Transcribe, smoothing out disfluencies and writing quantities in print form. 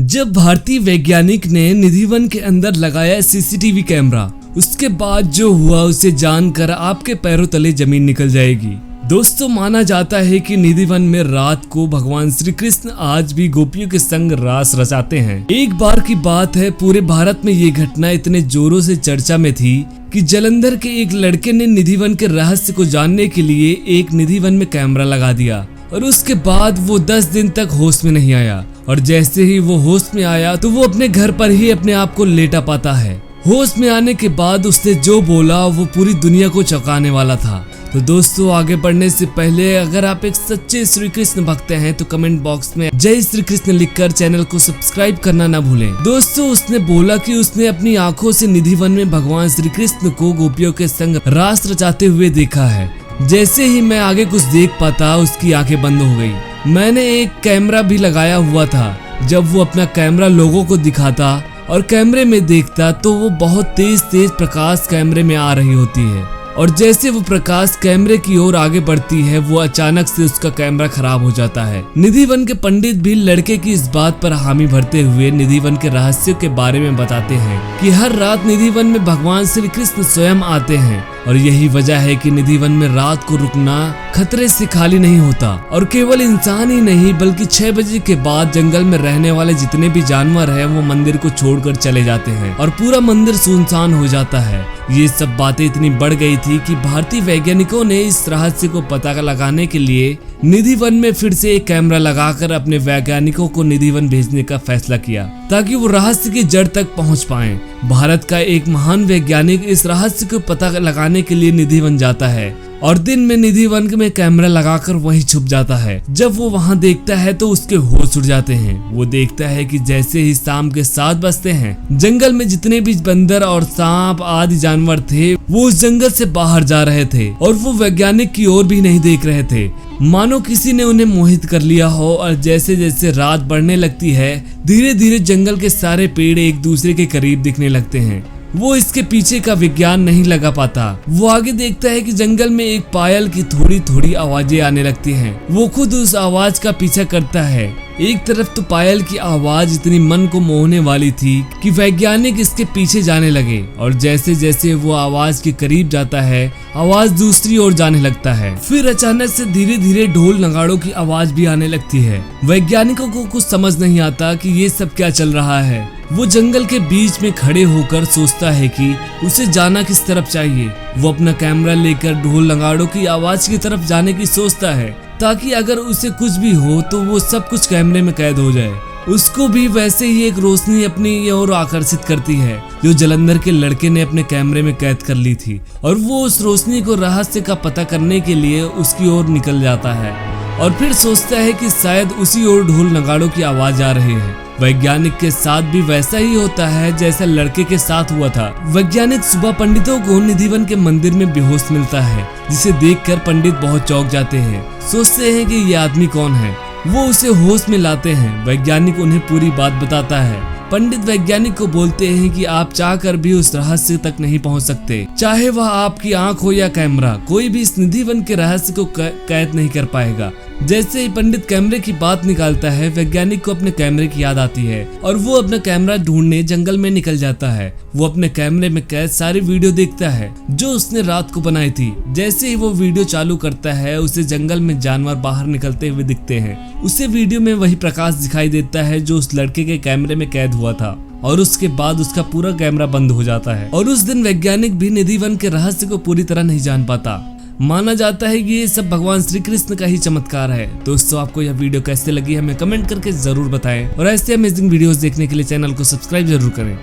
जब भारतीय वैज्ञानिक ने निधि वन के अंदर लगाया सीसीटीवी कैमरा, उसके बाद जो हुआ उसे जानकर आपके पैरों तले जमीन निकल जाएगी। दोस्तों, माना जाता है कि निधि वन में रात को भगवान श्री कृष्ण आज भी गोपियों के संग रास रचाते हैं। एक बार की बात है, पूरे भारत में ये घटना इतने जोरों से चर्चा में थी कि जालंधर के एक लड़के ने निधि वन के रहस्य को जानने के लिए एक निधि वन में कैमरा लगा दिया और उसके बाद वो 10 दिन तक होश में नहीं आया। और जैसे ही वो होश में आया तो वो अपने घर पर ही अपने आप को लेटा पाता है। होश में आने के बाद उसने जो बोला वो पूरी दुनिया को चौंकाने वाला था। तो दोस्तों, आगे बढ़ने से पहले अगर आप एक सच्चे श्री कृष्ण भक्त हैं तो कमेंट बॉक्स में जय श्री कृष्ण लिखकर चैनल को सब्सक्राइब करना ना भूलें। दोस्तों, उसने बोला कि उसने अपनी आंखों से निधि वन में भगवान श्री कृष्ण को गोपियों के संग रास रचाते हुए देखा है। जैसे ही मैं आगे कुछ देख पाता उसकी आंखें बंद हो गई। मैंने एक कैमरा भी लगाया हुआ था। जब वो अपना कैमरा लोगों को दिखाता और कैमरे में देखता तो वो बहुत तेज प्रकाश कैमरे में आ रही होती है और जैसे वो प्रकाश कैमरे की ओर आगे बढ़ती है वो अचानक से उसका कैमरा खराब हो जाता है। निधि वन के पंडित भी लड़के की इस बात पर हामी भरते हुए निधि वन के रहस्यों के बारे में बताते हैं कि हर रात निधि वन में भगवान श्री कृष्ण स्वयं आते हैं और यही वजह है कि निधि वन में रात को रुकना खतरे से खाली नहीं होता। और केवल इंसान ही नहीं बल्कि 6 बजे के बाद जंगल में रहने वाले जितने भी जानवर हैं वो मंदिर को छोड़कर चले जाते हैं और पूरा मंदिर सुनसान हो जाता है। ये सब बातें इतनी बढ़ गई थी कि भारतीय वैज्ञानिकों ने इस रहस्य को पता लगाने के लिए निधि वन में फिर से एक कैमरा लगाकर अपने वैज्ञानिकों को निधि वन भेजने का फैसला किया ताकि वो रहस्य की जड़ तक पहुंच पाएं। भारत का एक महान वैज्ञानिक इस रहस्य को पता लगाने के लिए निधि वन जाता है और दिन में निधि वन में कैमरा लगाकर वहीं छुप जाता है। जब वो वहां देखता है तो उसके होश उड़ जाते हैं। वो देखता है कि जैसे ही शाम के 7 बजते हैं जंगल में जितने भी बंदर और सांप आदि जानवर थे वो उस जंगल से बाहर जा रहे थे और वो वैज्ञानिक की ओर भी नहीं देख रहे थे, मानो किसी ने उन्हें मोहित कर लिया हो। और जैसे जैसे रात बढ़ने लगती है धीरे धीरे जंगल के सारे पेड़ एक दूसरे के करीब दिखने लगते हैं। वो इसके पीछे का विज्ञान नहीं लगा पाता। वो आगे देखता है कि जंगल में एक पायल की थोड़ी थोड़ी आवाजें आने लगती हैं। वो खुद उस आवाज का पीछा करता है। एक तरफ तो पायल की आवाज इतनी मन को मोहने वाली थी कि वैज्ञानिक इसके पीछे जाने लगे और जैसे जैसे वो आवाज के करीब जाता है आवाज दूसरी ओर जाने लगता है। फिर अचानक से धीरे धीरे ढोल नगाड़ों की आवाज भी आने लगती है। वैज्ञानिकों को कुछ समझ नहीं आता कि ये सब क्या चल रहा है। वो जंगल के बीच में खड़े होकर सोचता है कि उसे जाना किस तरफ चाहिए। वो अपना कैमरा लेकर ढोल नगाड़ों की आवाज की तरफ जाने की सोचता है ताकि अगर उसे कुछ भी हो तो वो सब कुछ कैमरे में कैद हो जाए। उसको भी वैसे ही एक रोशनी अपनी ओर आकर्षित करती है जो जालंधर के लड़के ने अपने कैमरे में कैद कर ली थी और वो उस रोशनी को रहस्य का पता करने के लिए उसकी ओर निकल जाता है और फिर सोचता है कि शायद उसी ओर ढोल नगाड़ों की आवाज आ रही है। वैज्ञानिक के साथ भी वैसा ही होता है जैसा लड़के के साथ हुआ था। वैज्ञानिक सुबह पंडितों को निधि वन के मंदिर में बेहोश मिलता है जिसे देखकर पंडित बहुत चौंक जाते हैं। सोचते हैं कि ये आदमी कौन है। वो उसे होश में लाते हैं। वैज्ञानिक उन्हें पूरी बात बताता है। पंडित वैज्ञानिक को बोलते हैं कि आप चाहकर भी उस रहस्य तक नहीं पहुंच सकते, चाहे वह आपकी आंख हो या कैमरा, कोई भी इस निधि वन के रहस्य को कैद नहीं कर पाएगा। जैसे ही पंडित कैमरे की बात निकालता है वैज्ञानिक को अपने कैमरे की याद आती है और वो अपना कैमरा ढूंढने जंगल में निकल जाता है। वो अपने कैमरे में कैद सारी वीडियो देखता है जो उसने रात को बनाई थी। जैसे ही वो वीडियो चालू करता है उसे जंगल में जानवर बाहर निकलते हुए दिखते हैं। उसे वीडियो में वही प्रकाश दिखाई देता है जो उस लड़के के कैमरे में कैद हुआ था और उसके बाद उसका पूरा कैमरा बंद हो जाता है। और उस दिन वैज्ञानिक भी निधि वन के रहस्य को पूरी तरह नहीं जान पाता। माना जाता है कि ये सब भगवान श्री कृष्ण का ही चमत्कार है। दोस्तों, आपको यह वीडियो कैसे लगी हमें कमेंट करके जरूर बताएं और ऐसे अमेजिंग वीडियोस देखने के लिए चैनल को सब्सक्राइब जरूर करें।